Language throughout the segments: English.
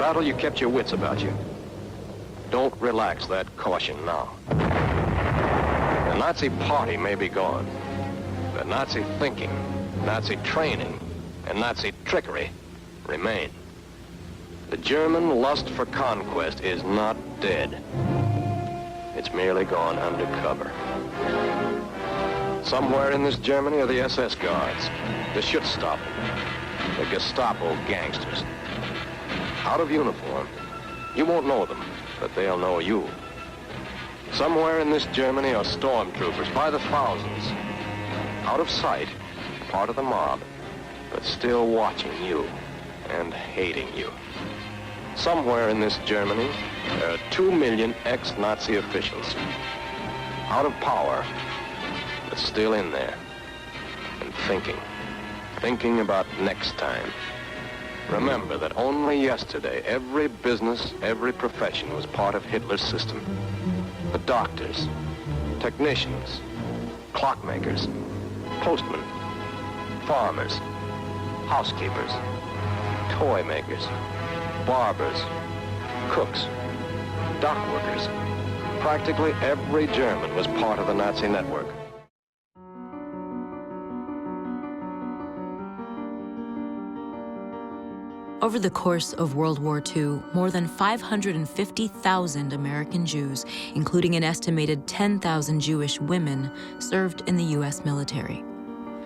battle, you kept your wits about you. Don't relax that caution now. The Nazi party may be gone, but Nazi thinking, Nazi training, and Nazi trickery remain. The German lust for conquest is not dead. It's merely gone undercover. Somewhere in this Germany are the SS guards, the Schutzstaffel, the Gestapo gangsters. Out of uniform. You won't know them, but they'll know you. Somewhere in this Germany are stormtroopers by the thousands. Out of sight, part of the mob, but still watching you and hating you. Somewhere in this Germany, there are 2 million ex-Nazi officials. Out of power, but still in there. And thinking about next time. Remember that only yesterday, every business, every profession was part of Hitler's system. The doctors, technicians, clockmakers, postmen, farmers, housekeepers, toy makers, barbers, cooks, dock workers. Practically every German was part of the Nazi network. Over the course of World War II, more than 550,000 American Jews, including an estimated 10,000 Jewish women, served in the U.S. military.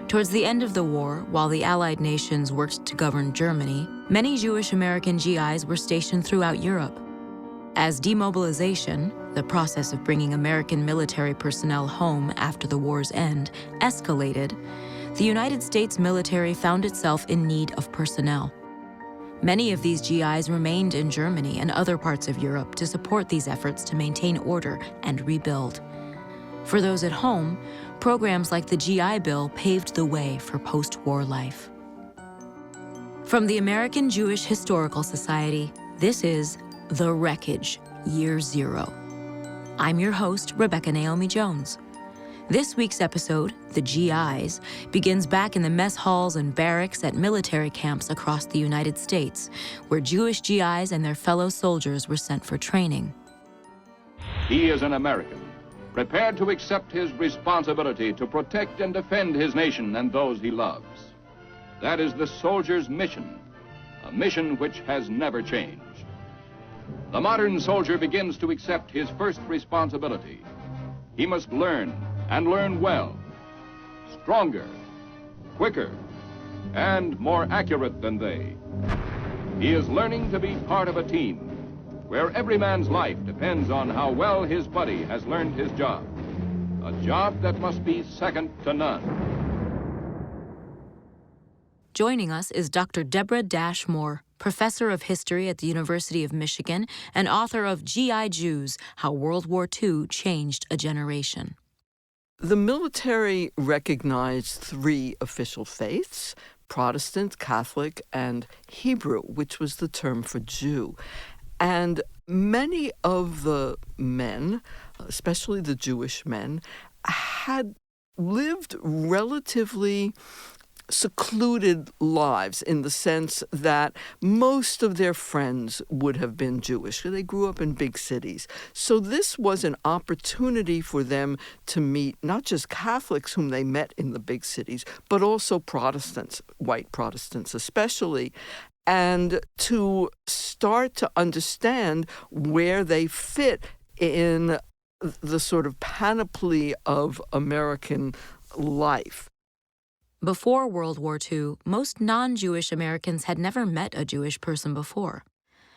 Towards the end of the war, while the Allied nations worked to govern Germany, many Jewish American GIs were stationed throughout Europe. As demobilization, the process of bringing American military personnel home after the war's end, escalated, the United States military found itself in need of personnel. Many of these GIs remained in Germany and other parts of Europe to support these efforts to maintain order and rebuild. For those at home, programs like the GI Bill paved the way for post-war life. From the American Jewish Historical Society, this is The Wreckage, Year Zero. I'm your host, Rebecca Naomi Jones. This week's episode, The GIs, begins back in the mess halls and barracks at military camps across the United States, where Jewish GIs and their fellow soldiers were sent for training. He is an American, prepared to accept his responsibility to protect and defend his nation and those he loves. That is the soldier's mission, a mission which has never changed. The modern soldier begins to accept his first responsibility. He must learn, and learn well, stronger, quicker, and more accurate than they. He is learning to be part of a team, where every man's life depends on how well his buddy has learned his job, a job that must be second to none. Joining us is Dr. Deborah Moore, professor of history at the University of Michigan and author of GI Jews, How World War II Changed a Generation. The military recognized 3 official faiths, Protestant, Catholic, and Hebrew, which was the term for Jew. And many of the men, especially the Jewish men, had lived relatively secluded lives in the sense that most of their friends would have been Jewish. They grew up in big cities. So this was an opportunity for them to meet not just Catholics whom they met in the big cities, but also Protestants, white Protestants especially, and to start to understand where they fit in the sort of panoply of American life. Before World War II, most non-Jewish Americans had never met a Jewish person before.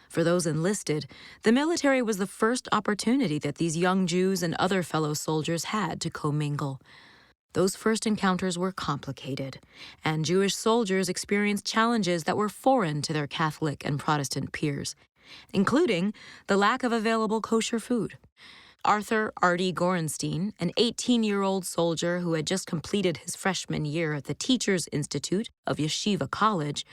For those enlisted, the military was the first opportunity that these young Jews and other fellow soldiers had to commingle. Those first encounters were complicated, and Jewish soldiers experienced challenges that were foreign to their Catholic and Protestant peers, including the lack of available kosher food. Arthur Artie Gorenstein, an 18-year-old soldier who had just completed his freshman year at the Teachers Institute of Yeshiva College,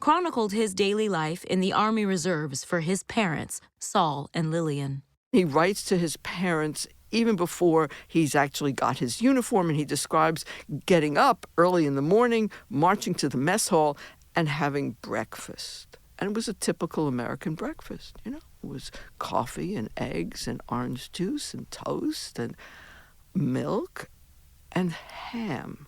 chronicled his daily life in the Army Reserves for his parents, Saul and Lillian. He writes to his parents even before he's actually got his uniform, and he describes getting up early in the morning, marching to the mess hall, and having breakfast. And it was a typical American breakfast, It was coffee and eggs and orange juice and toast and milk and ham.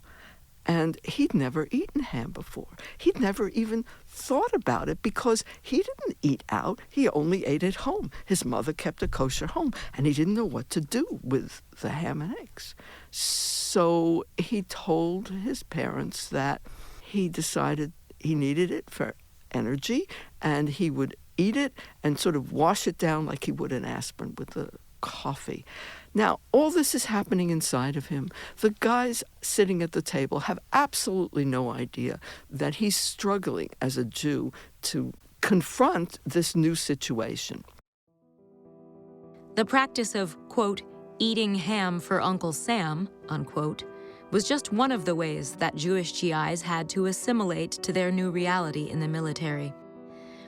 And he'd never eaten ham before. He'd never even thought about it because he didn't eat out. He only ate at home. His mother kept a kosher home, and he didn't know what to do with the ham and eggs. So he told his parents that he decided he needed it for energy, and he would eat it and sort of wash it down like he would an aspirin with the coffee. Now, all this is happening inside of him. The guys sitting at the table have absolutely no idea that he's struggling as a Jew to confront this new situation. The practice of, quote, eating ham for Uncle Sam, unquote, was just one of the ways that Jewish GIs had to assimilate to their new reality in the military.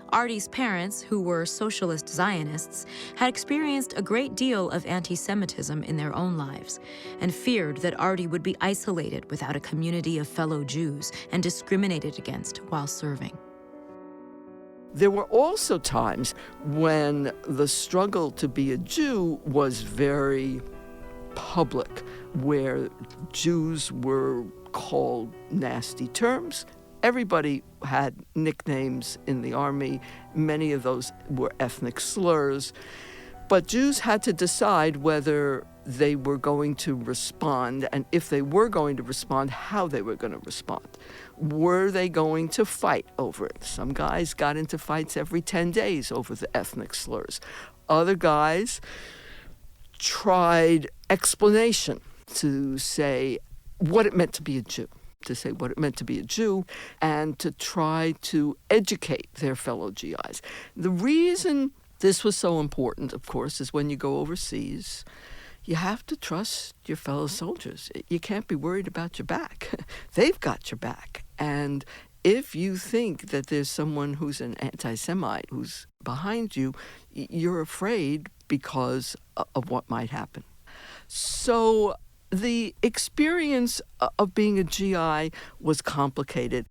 Artie's parents, who were socialist Zionists, had experienced a great deal of anti-Semitism in their own lives and feared that Artie would be isolated without a community of fellow Jews and discriminated against while serving. There were also times when the struggle to be a Jew was very public, where Jews were called nasty terms. Everybody had nicknames in the army. Many of those were ethnic slurs. But Jews had to decide whether they were going to respond, and if they were going to respond, how they were going to respond. Were they going to fight over it? Some guys got into fights every 10 days over the ethnic slurs. Other guys tried explanation to say what it meant to be a Jew. And to try to educate their fellow GIs. The reason this was so important, of course, is when you go overseas, you have to trust your fellow soldiers. You can't be worried about your back. They've got your back. And if you think that there's someone who's an anti-Semite who's behind you, you're afraid because of what might happen. So the experience of being a GI was complicated.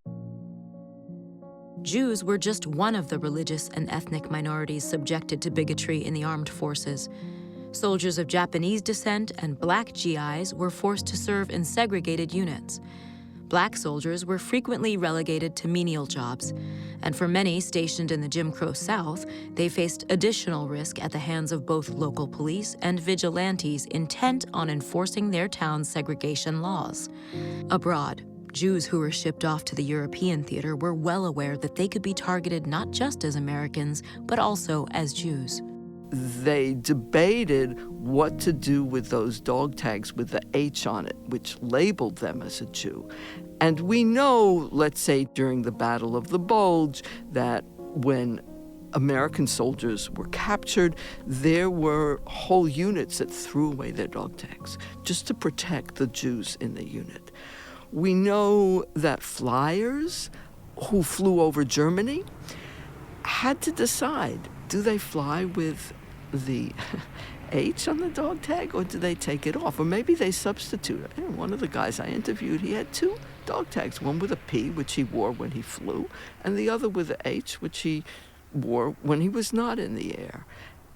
Jews were just one of the religious and ethnic minorities subjected to bigotry in the armed forces. Soldiers of Japanese descent and black GIs were forced to serve in segregated units. Black soldiers were frequently relegated to menial jobs, and for many stationed in the Jim Crow South, they faced additional risk at the hands of both local police and vigilantes intent on enforcing their town's segregation laws. Abroad, Jews who were shipped off to the European theater were well aware that they could be targeted not just as Americans, but also as Jews. They debated what to do with those dog tags with the H on it, which labeled them as a Jew. And we know, let's say during the Battle of the Bulge, that when American soldiers were captured, there were whole units that threw away their dog tags just to protect the Jews in the unit. We know that flyers who flew over Germany had to decide, do they fly with the H on the dog tag, or do they take it off? Or maybe they substitute it. One of the guys I interviewed, he had two dog tags, one with a P, which he wore when he flew, and the other with a H, which he wore when he was not in the air.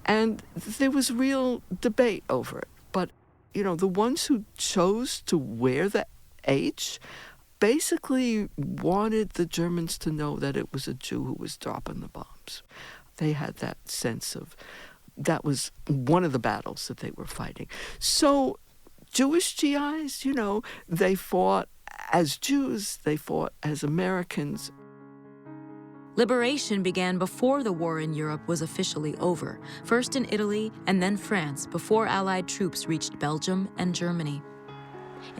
And there was real debate over it. But, the ones who chose to wear the H basically wanted the Germans to know that it was a Jew who was dropping the bombs. They had that sense of that was one of the battles that they were fighting. So Jewish GIs, they fought as Jews, they fought as Americans. Liberation began before the war in Europe was officially over, first in Italy and then France, before Allied troops reached Belgium and Germany.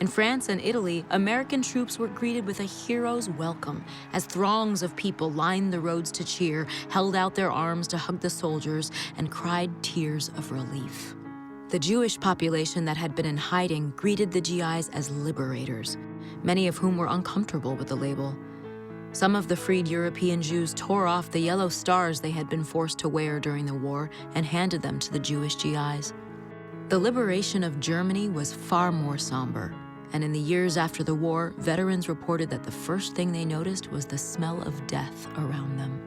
In France and Italy, American troops were greeted with a hero's welcome as throngs of people lined the roads to cheer, held out their arms to hug the soldiers, and cried tears of relief. The Jewish population that had been in hiding greeted the GIs as liberators, many of whom were uncomfortable with the label. Some of the freed European Jews tore off the yellow stars they had been forced to wear during the war and handed them to the Jewish GIs. The liberation of Germany was far more somber, and in the years after the war, veterans reported that the first thing they noticed was the smell of death around them.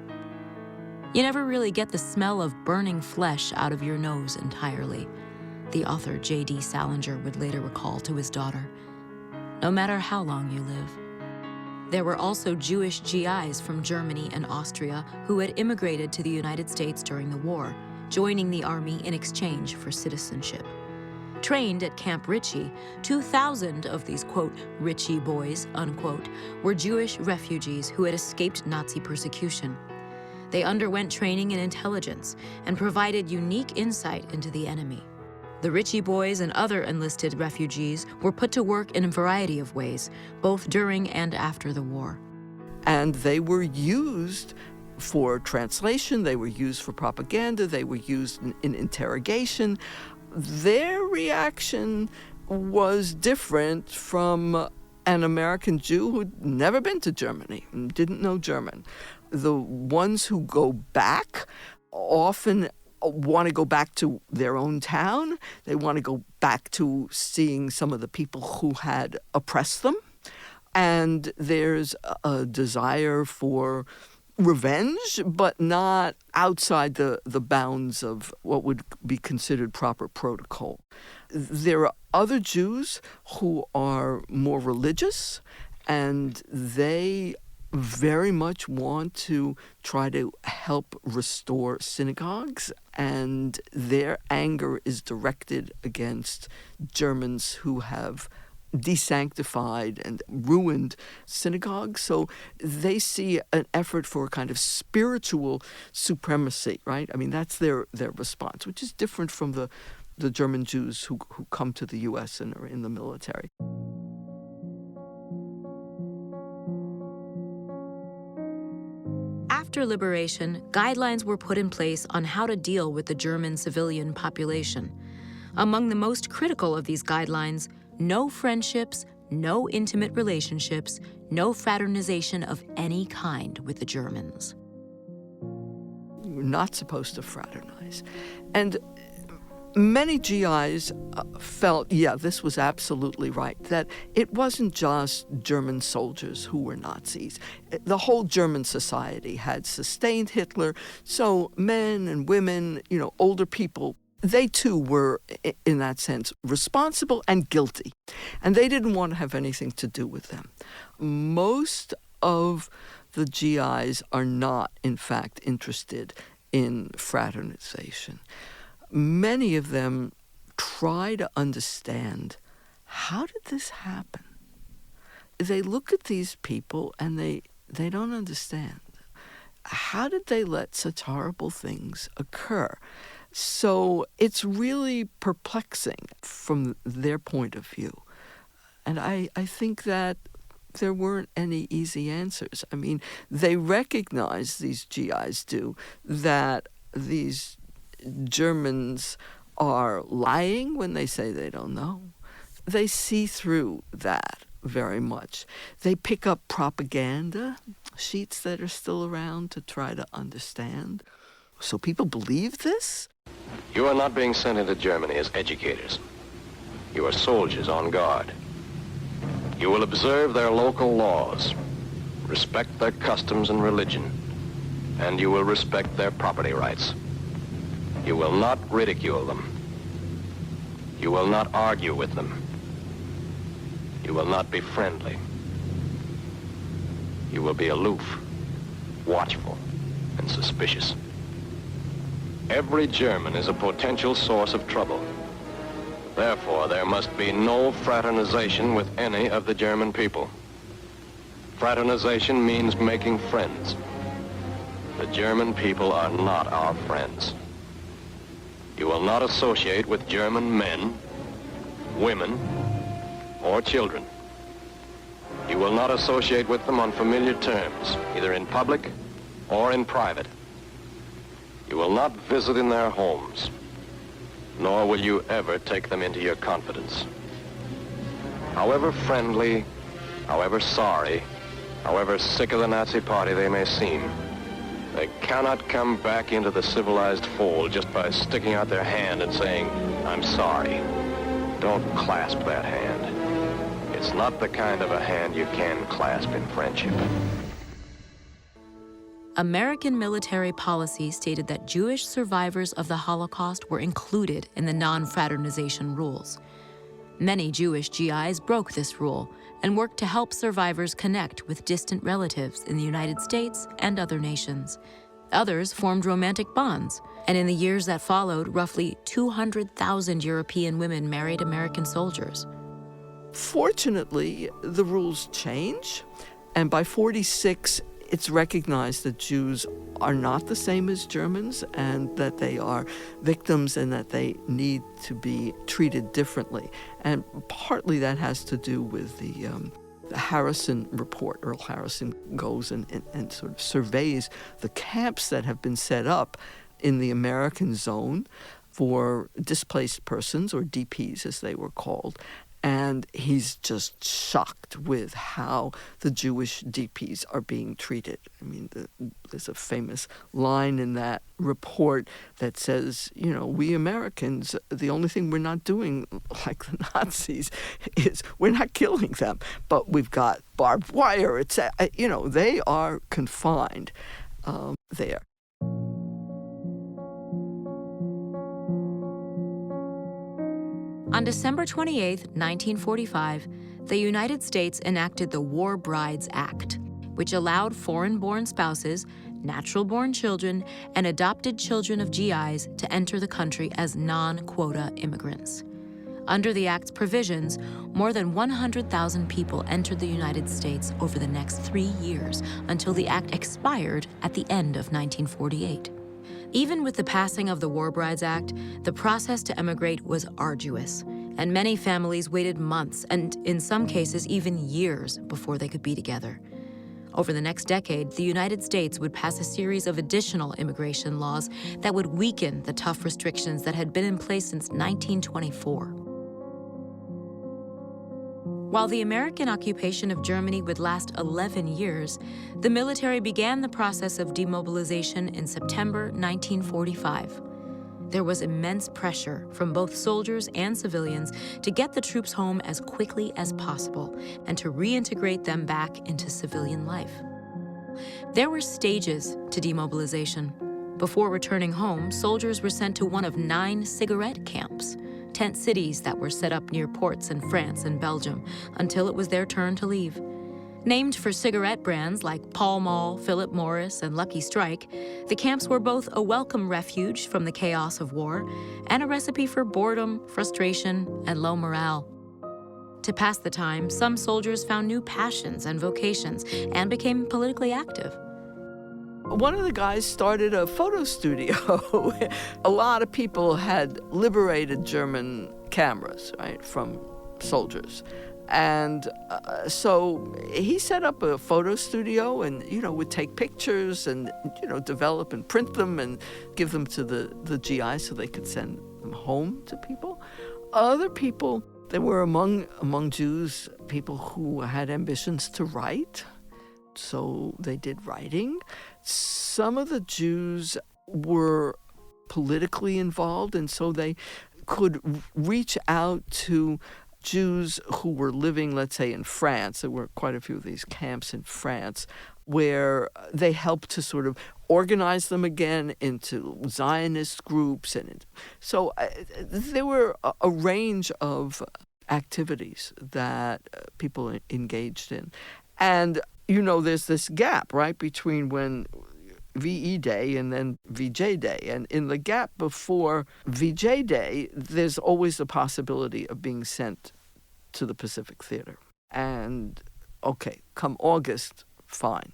You never really get the smell of burning flesh out of your nose entirely, the author J.D. Salinger would later recall to his daughter, no matter how long you live. There were also Jewish GIs from Germany and Austria who had immigrated to the United States during the war, joining the army in exchange for citizenship. Trained at Camp Ritchie, 2,000 of these, quote, Ritchie boys, unquote, were Jewish refugees who had escaped Nazi persecution. They underwent training in intelligence and provided unique insight into the enemy. The Ritchie boys and other enlisted refugees were put to work in a variety of ways, both during and after the war. And they were used for translation, they were used for propaganda, they were used in interrogation. Their reaction was different from an American Jew who'd never been to Germany and didn't know German. The ones who go back often want to go back to their own town. They want to go back to seeing some of the people who had oppressed them. And there's a desire for revenge, but not outside the bounds of what would be considered proper protocol. There are other Jews who are more religious, and they very much want to try to help restore synagogues, and their anger is directed against Germans who have desanctified and ruined synagogues. So they see an effort for a kind of spiritual supremacy, right? I mean, that's their response, which is different from the German Jews who come to the U.S. and are in the military. After liberation, guidelines were put in place on how to deal with the German civilian population. Among the most critical of these guidelines, no friendships, no intimate relationships, no fraternization of any kind with the Germans. We're not supposed to fraternize. And many GIs felt, yeah, this was absolutely right, that it wasn't just German soldiers who were Nazis. The whole German society had sustained Hitler, so men and women, older people, they too were, in that sense, responsible and guilty. And they didn't want to have anything to do with them. Most of the GIs are not, in fact, interested in fraternization. Many of them try to understand, how did this happen? They look at these people and they don't understand. How did they let such horrible things occur? So it's really perplexing from their point of view. And I think that there weren't any easy answers. I mean, they recognize, these GIs do, that these Germans are lying when they say they don't know. They see through that very much. They pick up propaganda sheets that are still around to try to understand. So people believe this? You are not being sent into Germany as educators. You are soldiers on guard. You will observe their local laws, respect their customs and religion, and you will respect their property rights. You will not ridicule them. You will not argue with them. You will not be friendly. You will be aloof, watchful, and suspicious. Every German is a potential source of trouble. Therefore, there must be no fraternization with any of the German people. Fraternization means making friends. The German people are not our friends. You will not associate with German men, women, or children. You will not associate with them on familiar terms, either in public or in private. You will not visit in their homes, nor will you ever take them into your confidence. However friendly, however sorry, however sick of the Nazi party they may seem, they cannot come back into the civilized fold just by sticking out their hand and saying, "I'm sorry." Don't clasp that hand. It's not the kind of a hand you can clasp in friendship. American military policy stated that Jewish survivors of the Holocaust were included in the non-fraternization rules. Many Jewish GIs broke this rule and worked to help survivors connect with distant relatives in the United States and other nations. Others formed romantic bonds, and in the years that followed, roughly 200,000 European women married American soldiers. Fortunately, the rules change, and by 1946, it's recognized that Jews are not the same as Germans and that they are victims and that they need to be treated differently. And partly that has to do with the Harrison report. Earl Harrison goes and sort of surveys the camps that have been set up in the American zone for displaced persons, or DPs as they were called. And he's just shocked with how the Jewish DPs are being treated. I mean, there's a famous line in that report that says, you know, we Americans, the only thing we're not doing like the Nazis is we're not killing them, but we've got barbed wire. It's, you know, they are confined there. On December 28, 1945, the United States enacted the War Brides Act, which allowed foreign-born spouses, natural-born children, and adopted children of GIs to enter the country as non-quota immigrants. Under the Act's provisions, more than 100,000 people entered the United States over the next 3 years until the Act expired at the end of 1948. Even with the passing of the War Brides Act, the process to emigrate was arduous, and many families waited months and, in some cases, even years before they could be together. Over the next decade, the United States would pass a series of additional immigration laws that would weaken the tough restrictions that had been in place since 1924. While the American occupation of Germany would last 11 years, the military began the process of demobilization in September 1945. There was immense pressure from both soldiers and civilians to get the troops home as quickly as possible and to reintegrate them back into civilian life. There were stages to demobilization. Before returning home, soldiers were sent to one of 9 cigarette camps, tent cities that were set up near ports in France and Belgium until it was their turn to leave. Named for cigarette brands like Pall Mall, Philip Morris, and Lucky Strike, the camps were both a welcome refuge from the chaos of war and a recipe for boredom, frustration, and low morale. To pass the time, some soldiers found new passions and vocations and became politically active. One of the guys started a photo studio. A lot of people had liberated German cameras, right, from soldiers. And so he set up a photo studio and, you know, would take pictures and, you know, develop and print them and give them to the GI so they could send them home to people. Other people, there were among Jews, people who had ambitions to write. So they did writing. Some of the Jews were politically involved, and so they could reach out to Jews who were living, let's say, in France. There were quite a few of these camps in France where they helped to sort of organize them again into Zionist groups. And so there were a range of activities that people engaged in. And you know, there's this gap, right, between when VE Day and then VJ Day. And in the gap before VJ Day, there's always the possibility of being sent to the Pacific Theater. And, okay, come August, fine.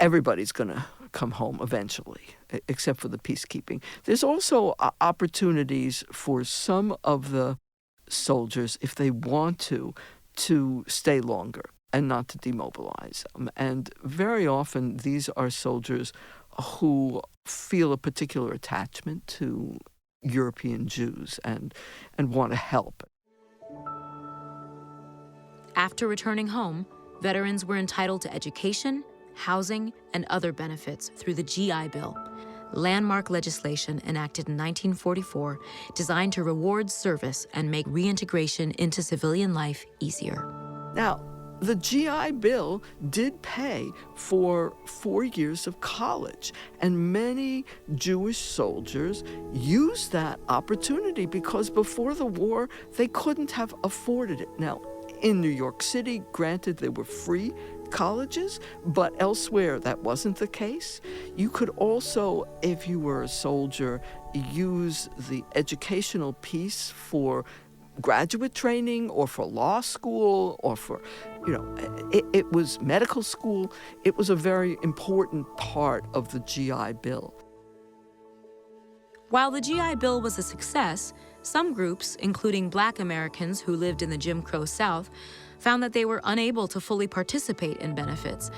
Everybody's going to come home eventually, except for the peacekeeping. There's also opportunities for some of the soldiers, if they want to stay longer and not to demobilize them. And very often these are soldiers who feel a particular attachment to European Jews and want to help. After returning home, veterans were entitled to education, housing, and other benefits through the GI Bill, landmark legislation enacted in 1944 designed to reward service and make reintegration into civilian life easier. Now, the GI Bill did pay for 4 years of college, and many Jewish soldiers used that opportunity because before the war, they couldn't have afforded it. Now, in New York City, granted, there were free colleges, but elsewhere that wasn't the case. You could also, if you were a soldier, use the educational piece for graduate training or for law school or for, it was medical school. It was a very important part of the GI Bill. While the GI Bill was a success, some groups, including Black Americans who lived in the Jim Crow South, found that they were unable to fully participate in benefits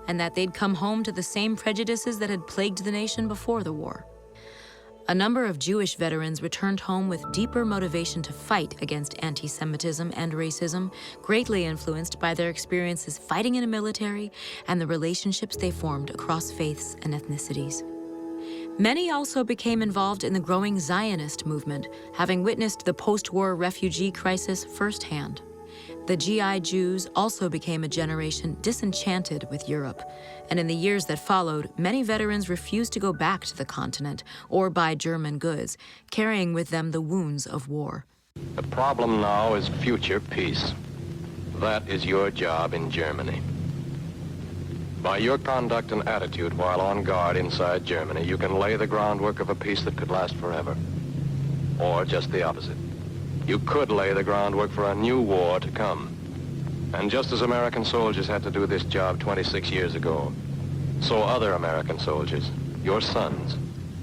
and that they'd come home to the same prejudices that had plagued the nation before the war. A number of Jewish veterans returned home with deeper motivation to fight against anti-Semitism and racism, greatly influenced by their experiences fighting in a military and the relationships they formed across faiths and ethnicities. Many also became involved in the growing Zionist movement, having witnessed the post-war refugee crisis firsthand. The GI Jews also became a generation disenchanted with Europe, and in the years that followed, many veterans refused to go back to the continent or buy German goods, carrying with them the wounds of war. The problem now is future peace. That is your job in Germany. By your conduct and attitude while on guard inside Germany, you can lay the groundwork of a peace that could last forever. Or just the opposite. You could lay the groundwork for a new war to come. And just as American soldiers had to do this job 26 years ago, so other American soldiers, your sons,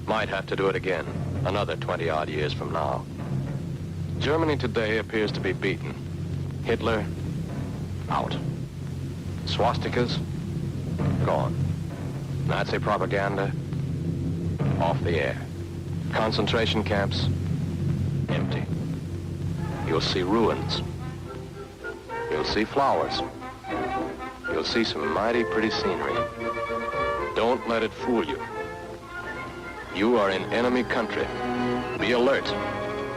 might have to do it again another 20-odd years from now. Germany today appears to be beaten. Hitler, out. Swastikas, gone. Nazi propaganda, off the air. Concentration camps, empty. You'll see ruins. You'll see flowers. You'll see some mighty pretty scenery. Don't let it fool you. You are in enemy country. Be alert,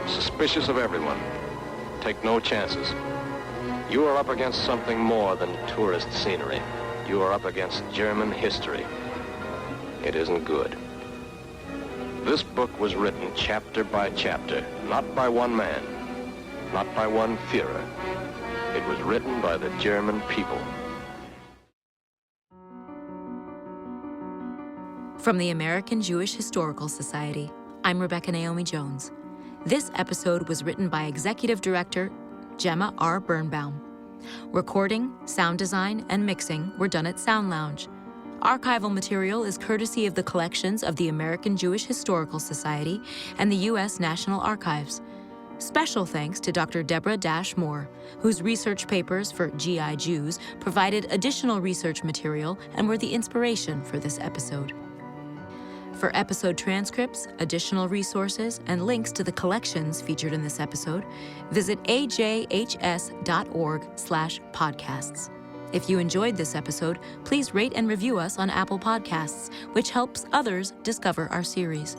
suspicious of everyone. Take no chances. You are up against something more than tourist scenery. You are up against German history. It isn't good. This book was written chapter by chapter, not by one man, not by one Führer. It was written by the German people. From the American Jewish Historical Society, I'm Rebecca Naomi Jones. This episode was written by Executive Director Gemma R. Birnbaum. Recording, sound design, and mixing were done at Sound Lounge. Archival material is courtesy of the collections of the American Jewish Historical Society and the U.S. National Archives. Special thanks to Dr. Deborah Moore, whose research papers for GI Jews provided additional research material and were the inspiration for this episode. For episode transcripts, additional resources, and links to the collections featured in this episode, visit ajhs.org/podcasts. If you enjoyed this episode, please rate and review us on Apple Podcasts, which helps others discover our series.